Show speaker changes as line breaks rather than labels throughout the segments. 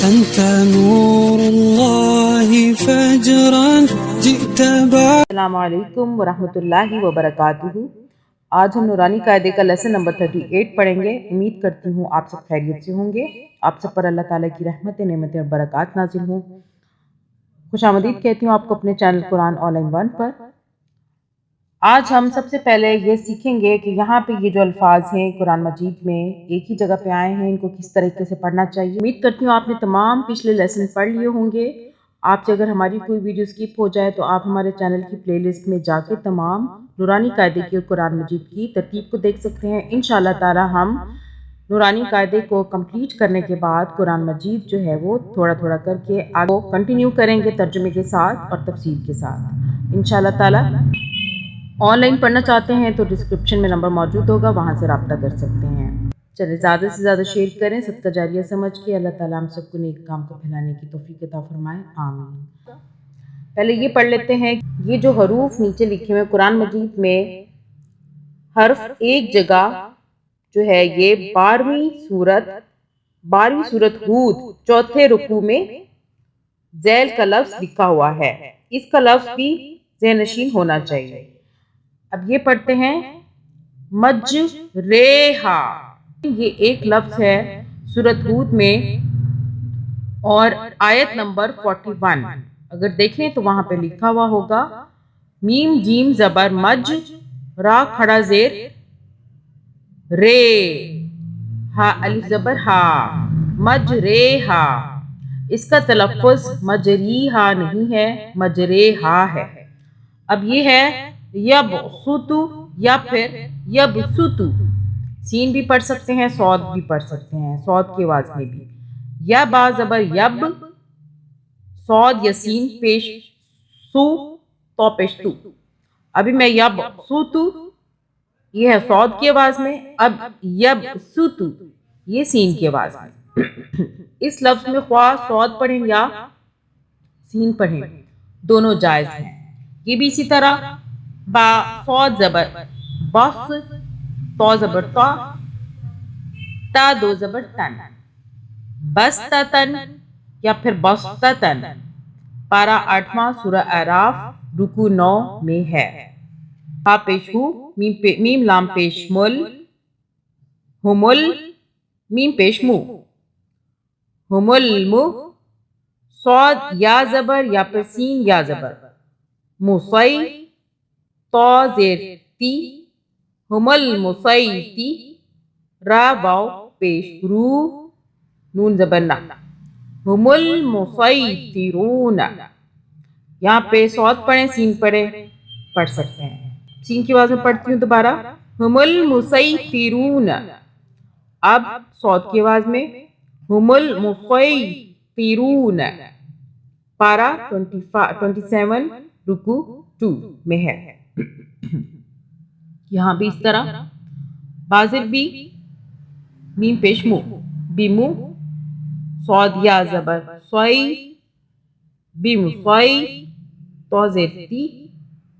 أنت نور الله فجرا جئت بعد.
السلام علیکم ورحمۃ اللہ وبرکاتہ۔ آج ہم نورانی قاعدے کا لیسن نمبر 38 پڑھیں گے۔ امید کرتی ہوں آپ سب خیریت سے ہوں گے، آپ سب پر اللہ تعالیٰ کی رحمت نعمتیں اور برکات نازل ہوں۔ خوش آمدید کہتی ہوں آپ کو اپنے channel Quran all in one پر۔ آج ہم سب سے پہلے یہ سیکھیں گے کہ یہاں پہ یہ جو الفاظ ہیں قرآن مجید میں ایک ہی جگہ پہ آئے ہیں، ان کو کس طریقے سے پڑھنا چاہیے۔ امید کرتی ہوں آپ نے تمام پچھلے لیسن پڑھ لیے ہوں گے۔ آپ سے اگر ہماری کوئی ویڈیو سکپ ہو جائے تو آپ ہمارے چینل کی پلے لسٹ میں جا کے تمام نورانی قاعدے کی اور قرآن مجید کی ترتیب کو دیکھ سکتے ہیں۔ انشاءاللہ تعالی ہم نورانی قاعدے کو کمپلیٹ کرنے کے بعد قرآن مجید جو ہے وہ تھوڑا تھوڑا کر کے آگے کنٹینیو کریں گے ترجمے کے ساتھ اور تفسیر کے ساتھ انشاءاللہ تعالی۔ آن لائن پڑھنا چاہتے ہیں تو ڈسکرپشن میں نمبر موجود ہوگا، وہاں سے رابطہ کر سکتے ہیں۔ چلے زیادہ سے زیادہ شیئر کریں، صدقہ جاریہ سمجھ کے۔ اللہ تعالیٰ ہم سب کو نیک کام کو پھیلانے کی توفیق عطا فرمائے، آمین۔ پہلے یہ پڑھ لیتے ہیں، یہ جو حروف نیچے لکھے ہوئے قرآن مجید میں حرف ایک جگہ جو ہے یہ 12ویں سورت ہود چوتھے رکوع میں ذیل کا لفظ لکھا ہوا ہے، اس کا لفظ بھی ذہن نشین ہونا چاہیے۔ اب یہ پڑھتے ہیں مجریہا، یہ ایک لفظ ہے سورۃ ہود میں اور آیت نمبر 41 اگر دیکھیں تو وہاں پہ لکھا ہوا ہوگا میم جیم زبر مج، را کھڑا زیر رے، ہا الف زبر ہا، مجریہا۔ اس کا تلفظ مجریہا نہیں ہے، مجریہا ہے۔ اب یہ ہے یبسطو یا پھر یبسطو، سین بھی پڑھ سکتے ہیں، صاد بھی پڑھ سکتے ہیں، صاد کی آواز میں بھی۔ یا با زبر یب، صاد یا سین پیش سو تو پیش تو۔ ابھی میں یبسطو یہ ہے صاد کی آواز میں، اب یبسطو یہ سین کی آواز میں۔ اس لفظ میں خواہ صاد پڑھیں یا سین پڑھیں، دونوں جائز ہیں۔ یہ بھی اسی طرح با صاد زبر بس، تو زبر تا، تا دو زبر تن، بستتن یا پھر بستتن۔ پارہ 8واں سورہ اعراف رکوع 9 میں ہے۔ ہا پیش ہو، میم لام پیش مل، ہمل، میم پیش مو، ہمل مو، صاد یا زبر یا پھر سین یا زبر، مصی، تو زیر تی، ہمل مصیتی، را واو پیش رو، نون زبر نا، ہمل مصیترون۔ یہاں پہ صاد پڑھیں سین پڑھ سکتے ہیں۔ سین کی آواز میں پڑھتی ہوں دوبارہ، ہمل مصیترون۔ اب صاد کی آواز میں ہمل مصیترون۔ پارہ 27 رکوع 2 میں ہے۔ یہاں بھی اس طرح بازر بھی میم پیش مو، بیمو، صاد یا زبر سوئی، بیم سوئی، تو زیر تی،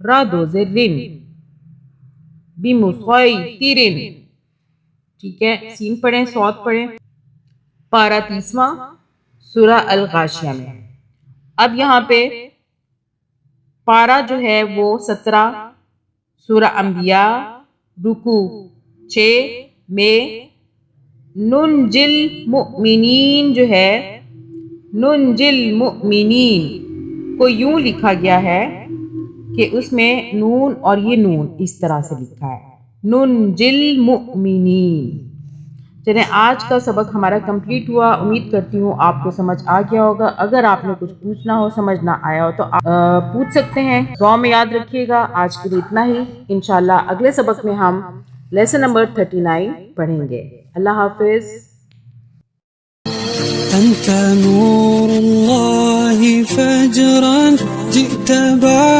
را دو زیر رن، بیم سوئی تیرن۔ ٹھیک ہے، سین پڑھیں، صاد پڑھیں۔ پارہ 30واں سورہ الغاشیہ میں۔ اب یہاں پہ پارہ جو ہے وہ 17 سورہ انبیاء رکوع 6 میں ننجل مؤمنین جو ہے، ننجل مؤمنین کو یوں لکھا گیا ہے کہ اس میں نون اور یہ نون اس طرح سے لکھا ہے، ننجل مؤمنین۔ چلیں آج کا سبق ہمارا کمپلیٹ ہوا، امید کرتی ہوں آپ کو سمجھ آ گیا ہوگا۔ اگر آپ نے کچھ پوچھنا ہو، سمجھ نہ آیا ہو تو آپ پوچھ سکتے ہیں۔ دعا میں یاد رکھیے گا۔ آج کے لیے اتنا ہی، انشاءاللہ اگلے سبق میں ہم لیسن نمبر 39 پڑھیں گے۔ اللہ حافظ۔
أنت نور الله فجرا جئت بعد.